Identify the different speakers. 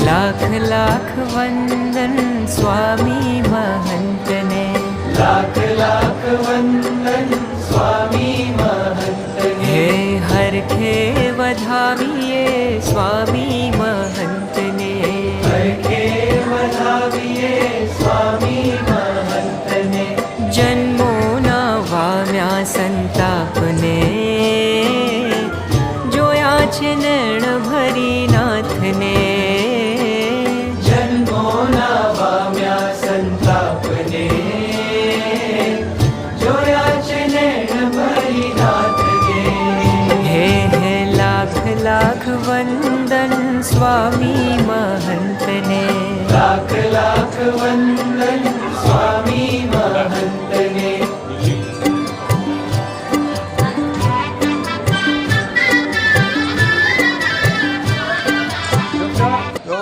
Speaker 1: लाख लाख वंदन स्वामी महंत ने,
Speaker 2: लाख लाख वंदन स्वामी महंत ने।
Speaker 1: हे हरखे वधाविए स्वामी महंत ने,
Speaker 2: हरखे वधाविए स्वामी महंत ने।
Speaker 1: जन्मो ना वाम्या संताप ने, जोया छे नैण भरी नाथ ने।
Speaker 2: जन्मो ना वाम्या संताप ने, जोया छे नैण भरी नाथ ने।
Speaker 1: हे लाख लाख वंदन स्वामी महंत ने,
Speaker 2: लाख लाख वंदन स्वामी महंत ने।
Speaker 3: तो